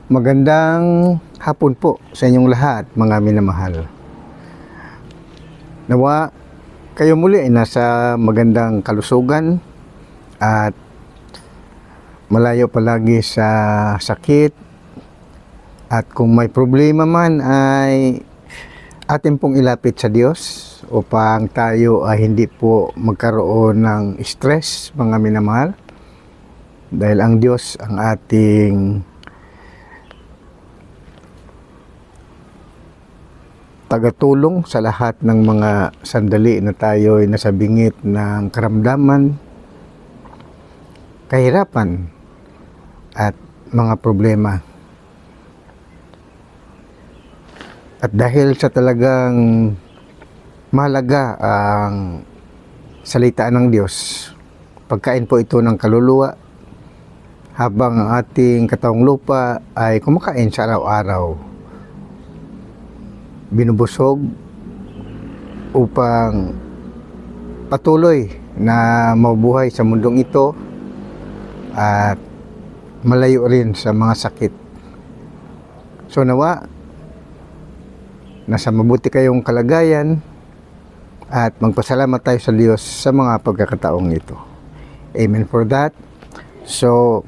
Magandang hapon po sa inyong lahat, mga minamahal. Nawa kayo muli ay nasa magandang kalusugan at malayo palagi sa sakit. At kung may problema man ay atin pong ilapit sa Diyos upang tayo ay hindi po magkaroon ng stress, mga minamahal. Dahil ang Diyos ang ating tagatulong sa lahat ng mga sandali na tayo ay nasa bingit ng karamdaman, kahirapan at mga problema. At dahil sa talagang mahalaga ang salita ng Diyos, pagkain po ito ng kaluluwa habang ang ating katawang lupa ay kumakain sa araw-araw. Binubusog upang patuloy na mabuhay sa mundong ito at malayo rin sa mga sakit. So nawa, nasa mabuti kayong kalagayan at magpasalamat tayo sa Diyos sa mga pagkakataong ito. Amen for that. So,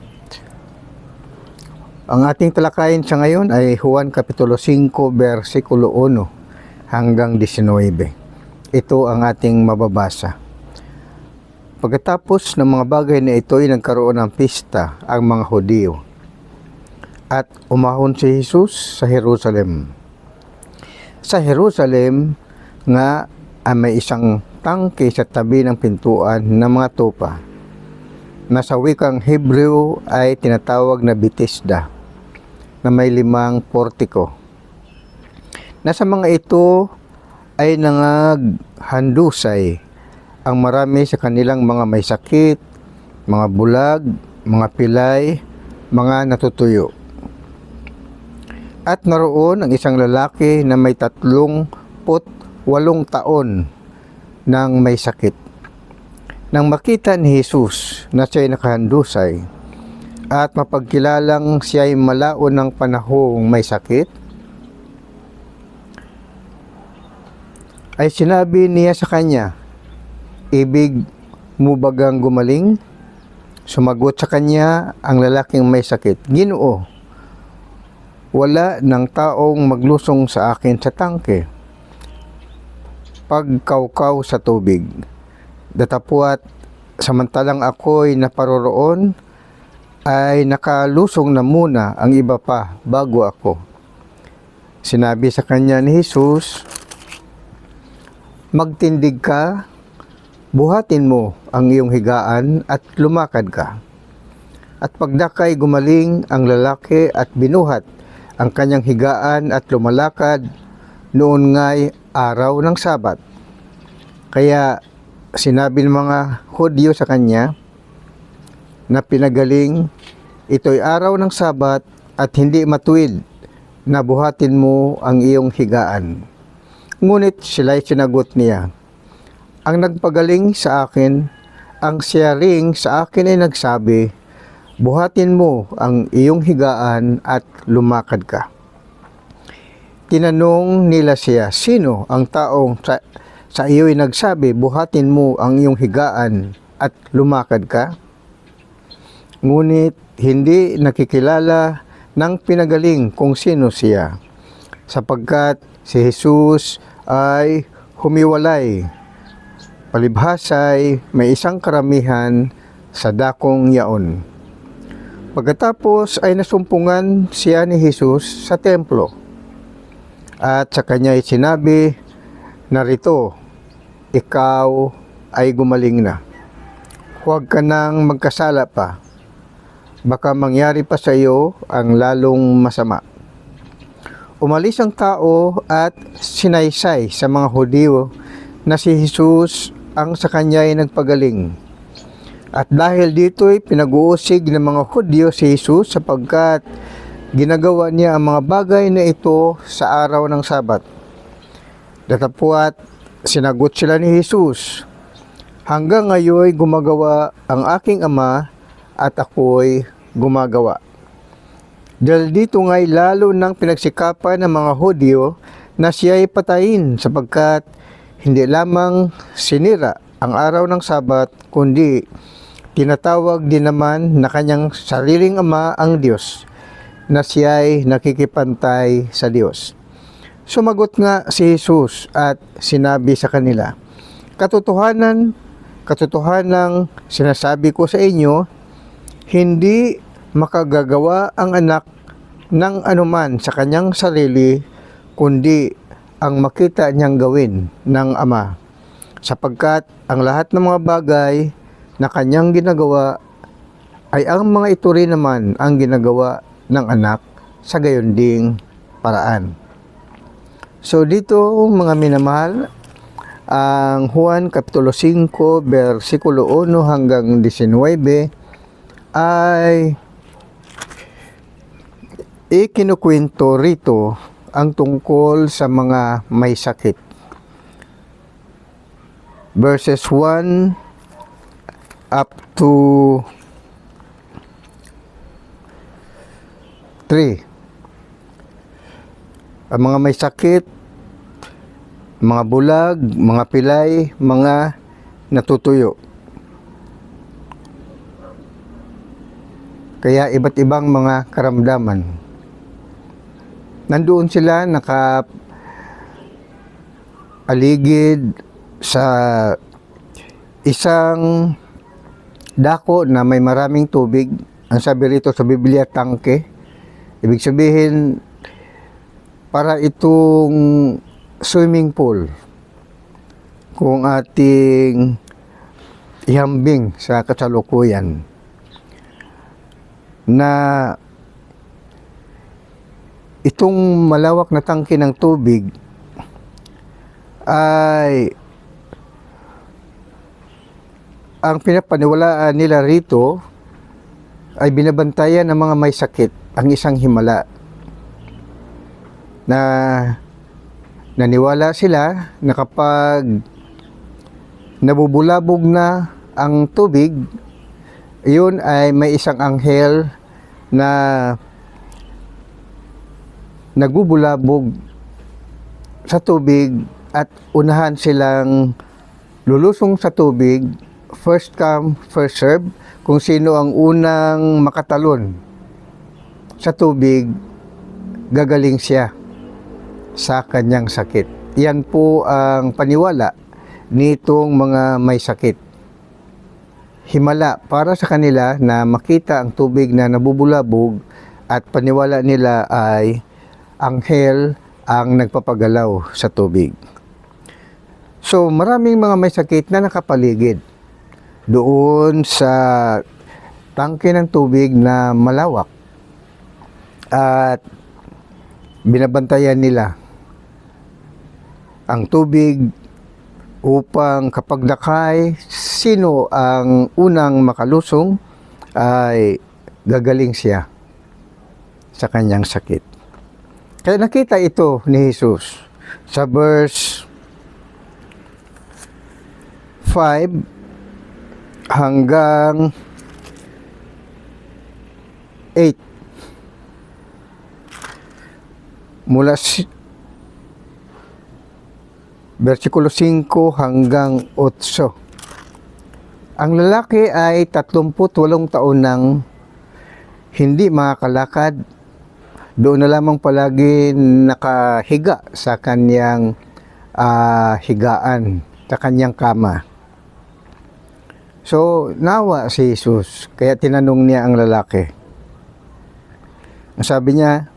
ang ating talakayin sa ngayon ay Juan Kapitulo 5, versikulo 1 hanggang 19. Ito ang ating mababasa. Pagkatapos ng mga bagay na ito ay nagkaroon ng pista ang mga Hudyo at umahon si Jesus sa Jerusalem. Sa Jerusalem nga ay may isang tangke sa tabi ng pintuan ng mga tupa na sa wikang Hebreo ay tinatawag na Bethesda, na may 5 portiko. Nasa mga ito ay nangaghandusay ang marami sa kanilang mga may sakit, mga bulag, mga pilay, mga natutuyo. At naroon ang isang lalaki na may 38 taon nang may sakit. Nang makita ni Jesus na siya'y nakahandusay, at mapagkilalang siya'y malaon ng panahong may sakit, ay sinabi niya sa kanya, "Ibig mo bagang gumaling?" Sumagot sa kanya ang lalaking may sakit, "Ginoo, wala ng taong maglusong sa akin sa tangke pagkawkaw sa tubig. Datapwat samantalang ako'y naparoroon, ay nakalusong na muna ang iba pa bago ako." Sinabi sa kanya ni Jesus, "Magtindig ka, buhatin mo ang iyong higaan at lumakad ka." At pagdakay gumaling ang lalaki at binuhat ang kanyang higaan at lumalakad. Noon nga'y araw ng Sabat. Kaya sinabi ng mga Hudyo sa kanya na pinagaling, "Ito'y araw ng Sabat at hindi matuwid na buhatin mo ang iyong higaan." Ngunit sila'y sinagot niya, "Ang nagpagaling sa akin, ang siya ring sa akin ay nagsabi, buhatin mo ang iyong higaan at lumakad ka." Tinanong nila siya, "Sino ang taong sa iyo'y nagsabi, buhatin mo ang iyong higaan at lumakad ka?" Ngunit hindi nakikilala ng pinagaling kung sino siya, sapagkat si Jesus ay humiwalay. Palibhasay may isang karamihan sa dakong yaon. Pagkatapos ay nasumpungan siya ni Jesus sa templo, at sa kanya ay sinabi, "Narito, ikaw ay gumaling na. Huwag ka nang magkasala pa. Baka mangyari pa sa iyo ang lalong masama." Umalis ang tao at sinaysay sa mga Hudyo na si Jesus ang sa kanya ay nagpagaling. At dahil dito'y pinag-uusig ng mga Hudyo si Jesus sapagkat ginagawa niya ang mga bagay na ito sa araw ng Sabat. Datapwat sinagot sila ni Jesus, "Hanggang ngayon gumagawa ang aking Ama at ako'y gumagawa." Dahil dito nga'y lalo nang pinagsikapan ng mga Hudyo na siya'y patayin sapagkat hindi lamang sinira ang araw ng Sabat, kundi tinatawag din naman na kanyang sariling ama ang Diyos, na siya'y nakikipantay sa Diyos. Sumagot nga si Jesus at sinabi sa kanila, Katotohanang sinasabi ko sa inyo, hindi makagagawa ang anak ng anuman sa kanyang sarili, kundi ang makita niyang gawin ng ama. Sapagkat ang lahat ng mga bagay na kanyang ginagawa ay ang mga ito rin naman ang ginagawa ng anak sa gayon ding paraan. So dito mga minamahal, ang Juan Kapitulo 5, versikulo 1 hanggang 19 ay ikinukwento rito ang tungkol sa mga may sakit. Verses 1 up to 3. Ang mga may sakit, mga bulag, mga pilay, mga natutuyo. Kaya iba't ibang mga karamdaman. Nandoon sila naka-aligid sa isang dako na may maraming tubig. Ang sabi rito sa Biblia, tangke. Ibig sabihin, para itong swimming pool kung ating ihambing sa kasalukuyan, na itong malawak na tangke ng tubig ay ang pinapaniwalaan nila rito ay binabantayan ng mga may sakit ang isang himala, na naniwala sila na kapag nabubulabog na ang tubig, iyon ay may isang anghel na nagbubulabog sa tubig at unahan silang lulusong sa tubig, first come, first serve. Kung sino ang unang makatalon sa tubig, gagaling siya sa kanyang sakit. Yan po ang paniwala nitong mga may sakit. Himala para sa kanila na makita ang tubig na nabubulabog, at paniwala nila ay anghel ang nagpapagalaw sa tubig. So maraming mga may sakit na nakapaligid doon sa tangke ng tubig na malawak, at binabantayan nila ang tubig upang kapag nakay, sino ang unang makalusong ay gagaling siya sa kanyang sakit. Kaya nakita ito ni Jesus sa verse 5 hanggang 8. Mula versikulo 5 hanggang 8. Ang lalaki ay 38 taon nang hindi makakalakad. Doon na lamang palagi nakahiga sa kanyang higaan, sa kanyang kama. So, nawa si Jesus, kaya tinanong niya ang lalaki. Ang sabi niya,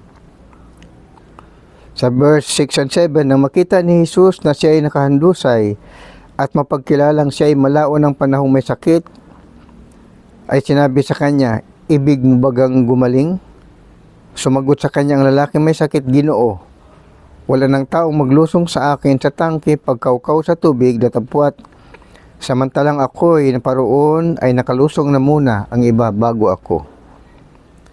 sa verse 6 and 7, nang makita ni Jesus na siya ay nakahandusay at mapagkilalang siya ay malao ng panahong may sakit, ay sinabi sa kanya, ibig mo bagang gumaling? Sumagot sa kanya ang lalaki, may sakit, Ginoo. Wala ng taong maglusong sa akin sa tangke pagkaukaw sa tubig datapwat. Samantalang ako'y naparoon ay nakalusong na muna ang iba bago ako.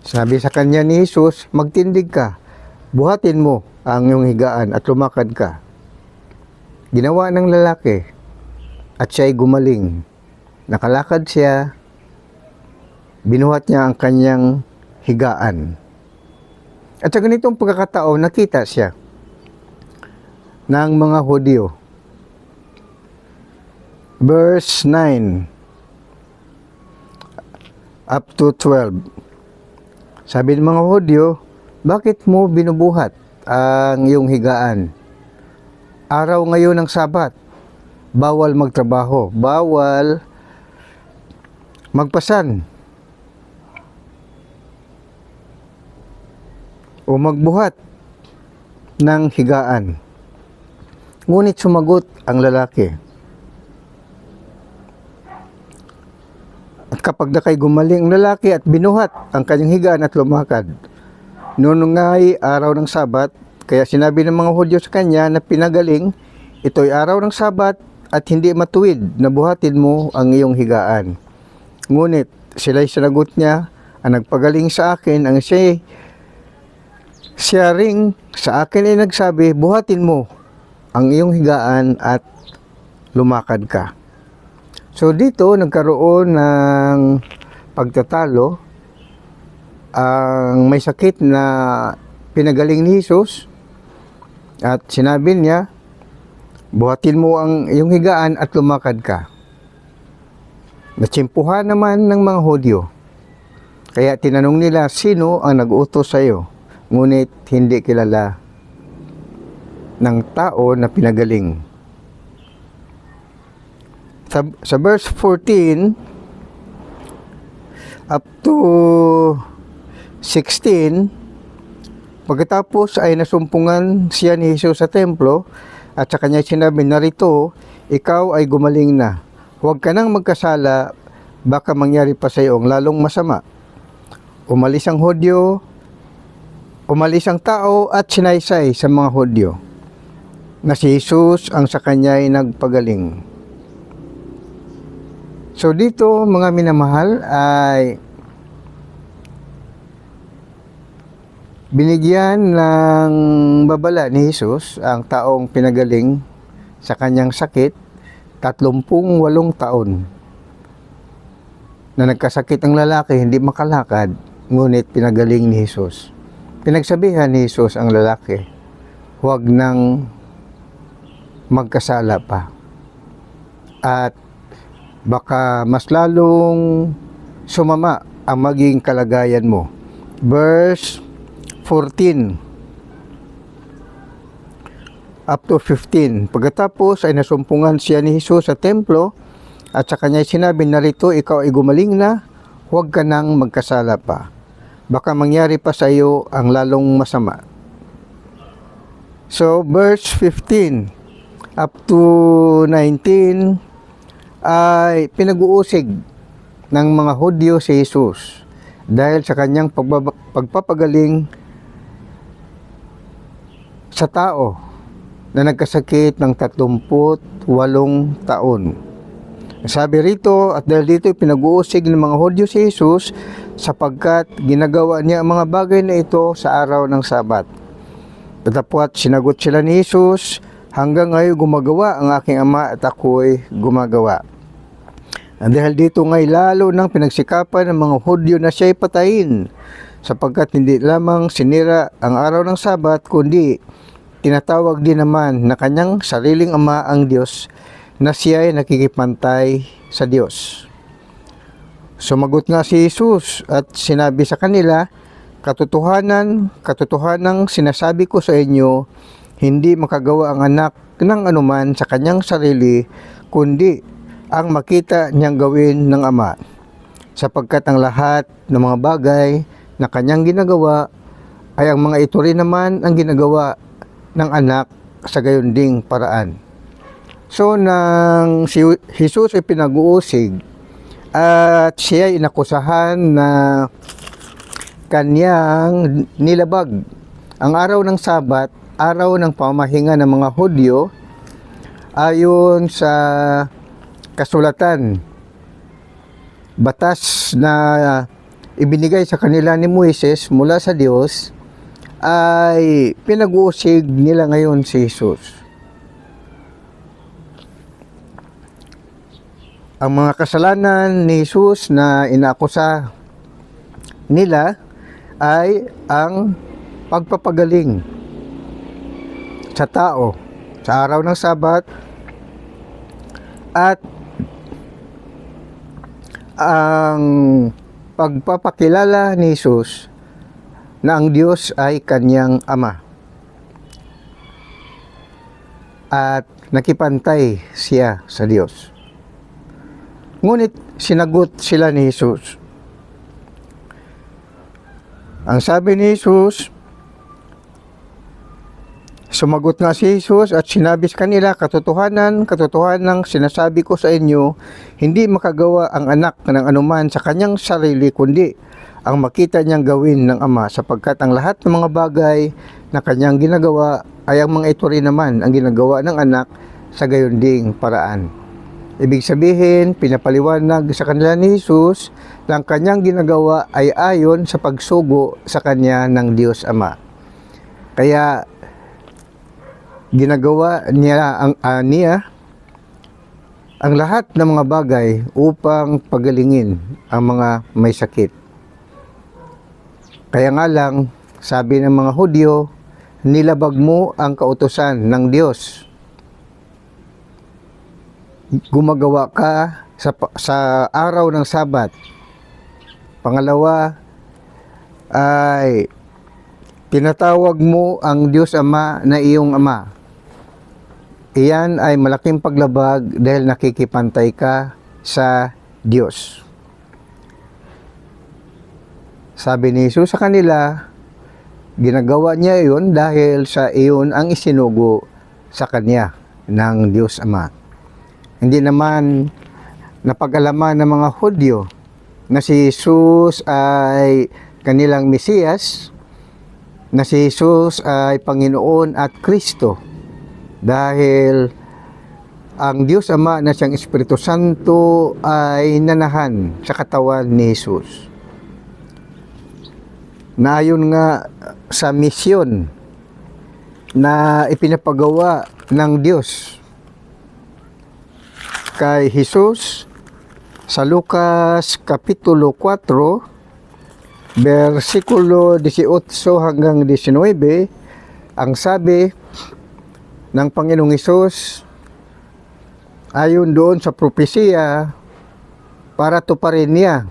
Sabi sa kanya ni Jesus, magtindig ka, buhatin mo ang iyong higaan at lumakad ka. Ginawa ng lalaki at siya'y gumaling. Nakalakad siya, binuhat niya ang kanyang higaan At sa ganitong pagkakataon, nakita siya ng mga Hudyo. Verse 9 up to 12. Sabi ng mga Hudyo, bakit mo binubuhat ang iyong higaan? Araw ngayon ng Sabat, bawal magtrabaho, bawal magpasan o magbuhat ng higaan. Ngunit sumagot ang lalaki, at kapag nakay gumaling ang lalaki at binuhat ang kanyang higaan at lumakad, noon nga'y araw ng Sabat, kaya sinabi ng mga Hudyo sa kanya na pinagaling, ito'y araw ng Sabat at hindi matuwid na buhatin mo ang iyong higaan. Ngunit sila'y sinagot niya, ang nagpagaling sa akin, ang siya ring sa akin ay nagsabi, buhatin mo ang iyong higaan at lumakad ka. So dito nagkaroon ng pagtatalo. Ang may sakit na pinagaling ni Jesus at sinabi niya, buhatin mo ang iyong higaan at lumakad ka. Natsimpuhan naman ng mga Hudyo. Kaya tinanong nila, sino ang nag-utos sa iyo? Ngunit hindi kilala ng tao na pinagaling. Sa verse 14 up to 16, pagkatapos ay nasumpungan siya ni Jesus sa templo at sa kanya sinabi, narito, ikaw ay gumaling na. Huwag ka nang magkasala, baka mangyari pa sa iyo ang lalong masama. Umalis ang tao at sinaysay sa mga Hudyo na si Jesus ang sa kanya ay nagpagaling. So dito mga minamahal ay binigyan ng babala ni Jesus ang taong pinagaling sa kanyang sakit 38 taon. Na nagkasakit ang lalaki, hindi makalakad, ngunit pinagaling ni Jesus. Pinagsabihan ni Jesus ang lalaki, huwag nang magkasala pa. At baka mas lalong sumama ang maging kalagayan mo. Verse 14 up to 15. Pagkatapos ay nasumpungan siya ni Jesus sa templo at sa kanya sinabi, narito, ikaw ay gumaling na, huwag ka nang magkasala pa. Baka mangyari pa sa iyo ang lalong masama. So, verse 15 up to 19 ay pinag-uusig ng mga Hudyo si Jesus dahil sa kanyang pagpapagaling sa tao na nagkasakit ng 38 taon. Sabi rito, at dahil dito pinag-uusig ng mga Hudyo si Jesus sapagkat ginagawa niya ang mga bagay na ito sa araw ng Sabat. Datapwat sinagot sila ni Jesus, hanggang ngayon gumagawa ang aking ama at ako'y gumagawa. At dahil dito ngay lalo nang pinagsikapan ng mga Hudyo na siya'y patayin, sapagkat hindi lamang sinira ang araw ng Sabat, kundi tinatawag din naman na kanyang sariling ama ang Diyos, na siya ay nakikipantay sa Diyos. Sumagot nga si Jesus at sinabi sa kanila, katotohanang sinasabi ko sa inyo, hindi makagawa ang anak ng anuman sa kanyang sarili, kundi ang makita niyang gawin ng ama. Sapagkat ang lahat ng mga bagay na kanyang ginagawa, ay ang mga ito rin naman ang ginagawa ng anak sa gayon ding paraan. So, nang si Jesus ay pinag-uusig at siya ay inakusahan na kanyang nilabag ang araw ng Sabat, araw ng pamahinga ng mga Hudyo, ayon sa kasulatan, batas na ibinigay sa kanila ni Moises mula sa Diyos, ay pinag-uusig nila ngayon si Jesus. Ang mga kasalanan ni Jesus na inakusa nila ay ang pagpapagaling sa tao sa araw ng Sabat, at ang pagpapakilala ni Jesus na ang Diyos ay kanyang Ama. At nakipantay siya sa Diyos. Ngunit sinagot sila ni Jesus. Ang sabi ni Jesus, sumagot nga si Jesus at sinabi sa kanila, katotohanan sinasabi ko sa inyo, hindi makagawa ang anak ng anuman sa kanyang sarili, kundi ang makita niyang gawin ng Ama, sapagkat ang lahat ng mga bagay na kanyang ginagawa ay ang mga ito rin naman ang ginagawa ng anak sa gayon ding paraan. Ibig sabihin, pinapaliwanag sa kanila ni Jesus na ang kanyang ginagawa ay ayon sa pagsugo sa kanya ng Diyos Ama. Kaya ginagawa niya ang lahat ng mga bagay upang pagalingin ang mga may sakit. Kaya nga lang, sabi ng mga Hudyo, nilabag mo ang kautusan ng Diyos. Gumagawa ka sa araw ng Sabat. Pangalawa ay tinatawag mo ang Diyos Ama na iyong Ama. Iyan ay malaking paglabag dahil nakikipantay ka sa Diyos. Sabi ni Jesus sa kanila, ginagawa niya iyon dahil sa iyon ang isinugo sa kanya ng Diyos Ama. Hindi naman napag-alaman ng mga Hudyo na si Jesus ay kanilang Mesiyas, na si Jesus ay Panginoon at Kristo, dahil ang Diyos Ama na siyang Espiritu Santo ay nanahan sa katawan ni Jesus. Naayon nga sa misyon na ipinapagawa ng Diyos kay Jesus sa Lucas Kapitulo 4, versikulo 18 hanggang 19, ang sabi ng Panginoong Hesus, ayon doon sa propesiya, para tuparin niya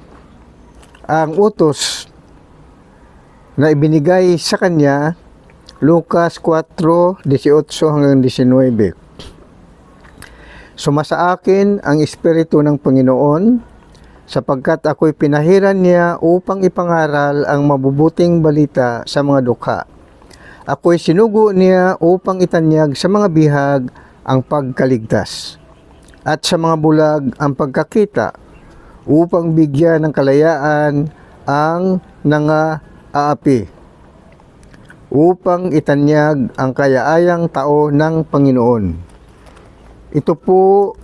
ang utos na ibinigay sa kanya, Lucas 4:18 hanggang 19. Sumasa akin ang Espiritu ng Panginoon, sapagkat ako'y pinahiran niya upang ipangaral ang mabubuting balita sa mga dukha. Ako'y sinugo niya upang itanyag sa mga bihag ang pagkaligtas, at sa mga bulag ang pagkakita, upang bigyan ng kalayaan ang nangaapi, upang itanyag ang kayaayang tao ng Panginoon. Ito po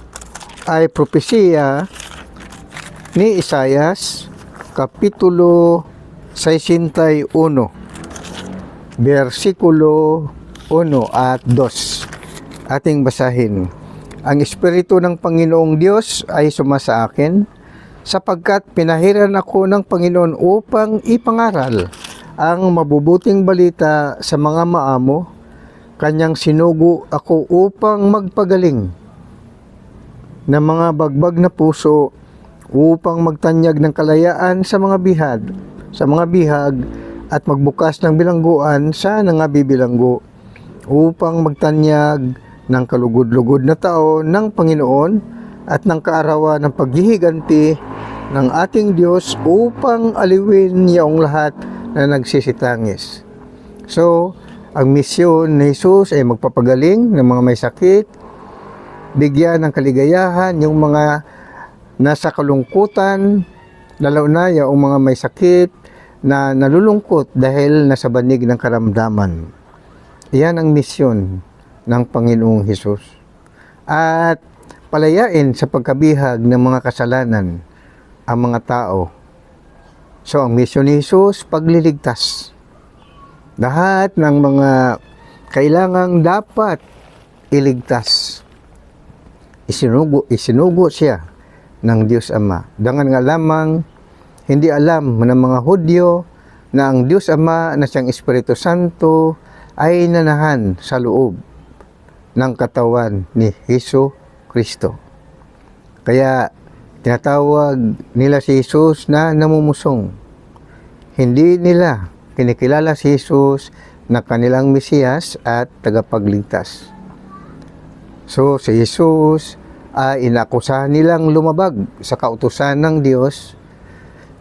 ay propesiya ni Isaias, Kapitulo 61, versikulo 1 at 2. Ating basahin. Ang Espiritu ng Panginoong Diyos ay sumasa akin, sapagkat pinahiran ako ng Panginoon upang ipangaral ang mabubuting balita sa mga maamo. Kanyang sinugo ako upang magpagaling ng mga bagbag na puso, upang magtanyag ng kalayaan sa mga bihag, at magbukas ng bilangguan sa nangabibilanggo, upang magtanyag ng kalugod-lugod na tao ng Panginoon at ng kaarawan ng paghihiganti ng ating Diyos, upang aliwin niya ang lahat na nagsisitangis. So, ang misyon ni Jesus ay magpapagaling ng mga may sakit, bigyan ng kaligayahan yung mga nasa kalungkutan, lalo na yung mga may sakit na nalulungkot dahil nasa banig ng karamdaman. Iyan ang misyon ng Panginoong Hesus. At palayain sa pagkabihag ng mga kasalanan ang mga tao. So, ang misyon ni Jesus, pagliligtas. Lahat ng mga kailangang dapat iligtas, isinugo siya ng Diyos Ama. Dangan nga lamang, hindi alam ng mga Hudyo na ang Diyos Ama na siyang Espiritu Santo ay nanahan sa loob ng katawan ni Hesus Kristo. Kaya tinatawag nila si Jesus na namumusong. Hindi nila kinikilala si Jesus na kanilang Mesiyas at tagapagligtas. So si Jesus ay inakusahan nilang lumabag sa kautusan ng Diyos.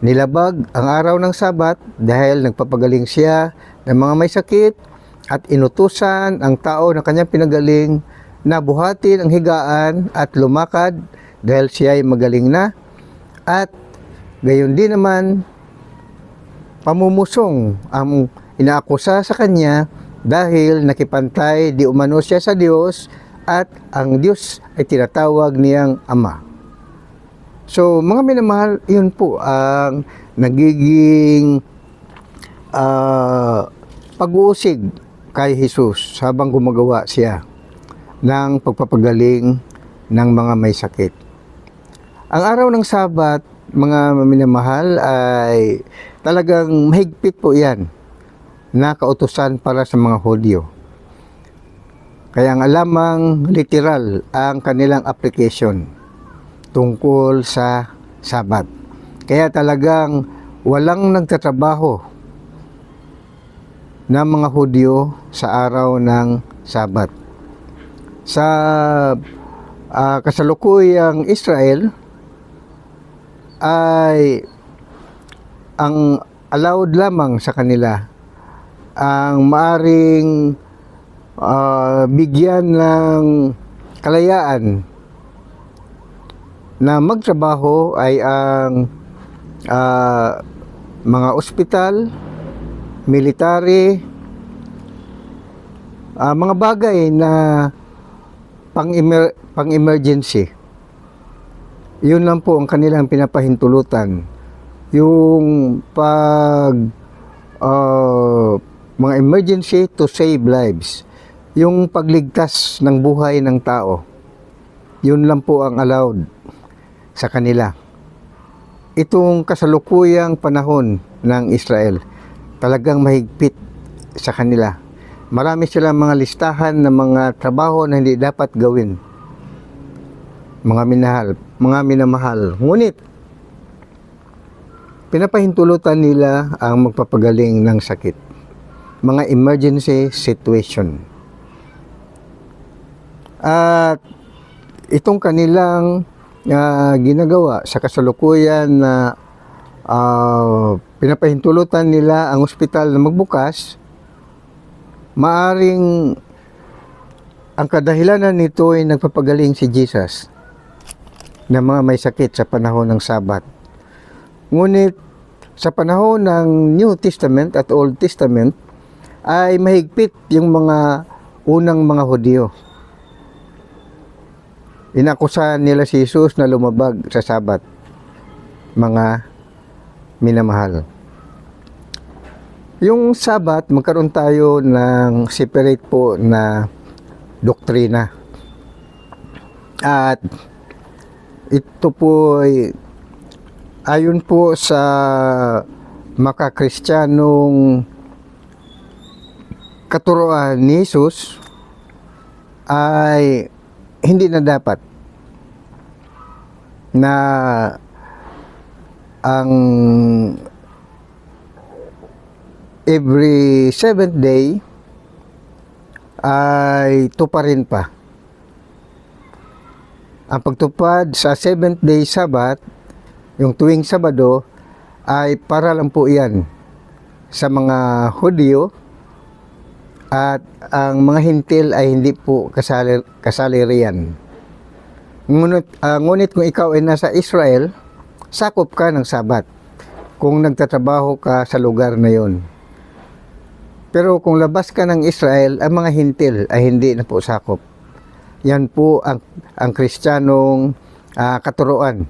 Nilabag ang araw ng Sabat dahil nagpapagaling siya ng mga may sakit at inutusan ang tao na kanyang pinagaling na buhatin ang higaan at lumakad dahil siya ay magaling na, at gayon din naman pamumusong ang inaakusa sa kanya dahil nakipantay di umano siya sa Diyos at ang Diyos ay tinatawag niyang Ama. So mga minamahal, yun po ang nagiging pag-uusig kay Jesus habang gumagawa siya ng pagpapagaling ng mga may sakit. Ang araw ng Sabat, mga minamahal, ay talagang mahigpit po yan na kautusan para sa mga Hudyo. Kaya nga lamang literal ang kanilang application tungkol sa Sabat. Kaya talagang walang nagtatrabaho na mga Hudyo sa araw ng Sabat. Sa kasalukuyang Israel ay ang allowed lamang sa kanila ang maaring bigyan ng kalayaan na magtrabaho ay ang mga ospital, military, mga bagay na pang-emergency. Yun lang po ang kanilang pinapahintulutan. Yung mga emergency to save lives. Yung pagligtas ng buhay ng tao. Yun lang po ang allowed sa kanila. Itong kasalukuyang panahon ng Israel, talagang mahigpit sa kanila. Marami silang mga listahan ng mga trabaho na hindi dapat gawin. Mga minamahal. Ngunit, pinapahintulutan nila ang magpapagaling ng sakit. Mga emergency situation. At itong kanilang ginagawa sa kasalukuyan na pinapahintulutan nila ang ospital na magbukas, maaring ang kadahilanan nito ay nagpapagaling si Jesus na mga may sakit sa panahon ng Sabat. Ngunit sa panahon ng New Testament at Old Testament ay mahigpit yung mga unang mga Hudyo. Inakusahan nila si Jesus na lumabag sa Sabat, mga minamahal. Yung Sabat, magkaroon tayo ng separate po na doktrina. At ito po ay ayon po sa makakristyanong katuruan ni Jesus ay hindi na dapat na ang every 7th day ay tuparin pa. Ang pagtupad sa 7th day Sabat, yung tuwing Sabado, ay para lang po yan sa mga Hudyo, at ang mga Hintil ay hindi po kasali riyan. Ngunit kung ikaw ay nasa Israel, sakop ka ng Sabat kung nagtatrabaho ka sa lugar na yon. Pero kung labas ka ng Israel, ang mga Hintil ay hindi na po sakop. Yan po ang Kristiyanong katuruan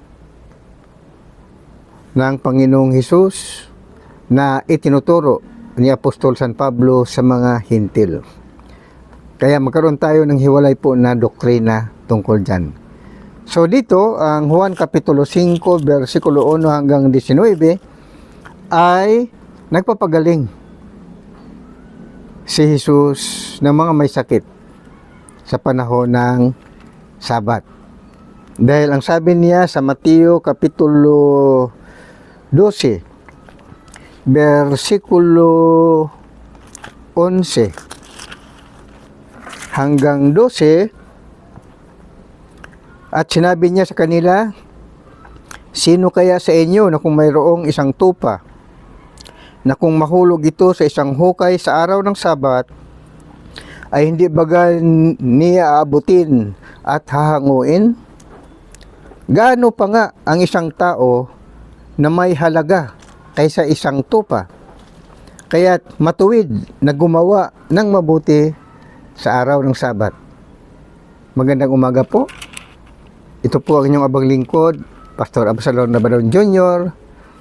ng Panginoong Hesus na itinuturo ni Apostol San Pablo sa mga Hintil. Kaya magkaroon tayo ng hiwalay po na doktrina tungkol dyan. So dito, ang Juan Kapitulo 5, versikulo 1 hanggang 19 ay nagpapagaling si Jesus ng mga may sakit sa panahon ng Sabat. Dahil ang sabi niya sa Mateo Kapitulo 12, versikulo 11 hanggang 12, at sinabi niya sa kanila, sino kaya sa inyo na kung mayroong isang tupa na kung mahulog ito sa isang hukay sa araw ng Sabat, ay hindi baga niya aabutin at hahanguin? Gaano pa nga ang isang tao na may halaga kaysa isang tupa? Kaya't matuwid na gumawa ng mabuti sa araw ng Sabat. Magandang umaga po. Ito po ang inyong abang lingkod, Pastor Absalom Nabaron Jr.,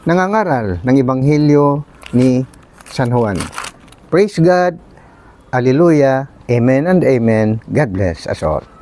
nangangaral ng Ebanghelyo ni San Juan. Praise God, Hallelujah, Amen and Amen. God bless us all.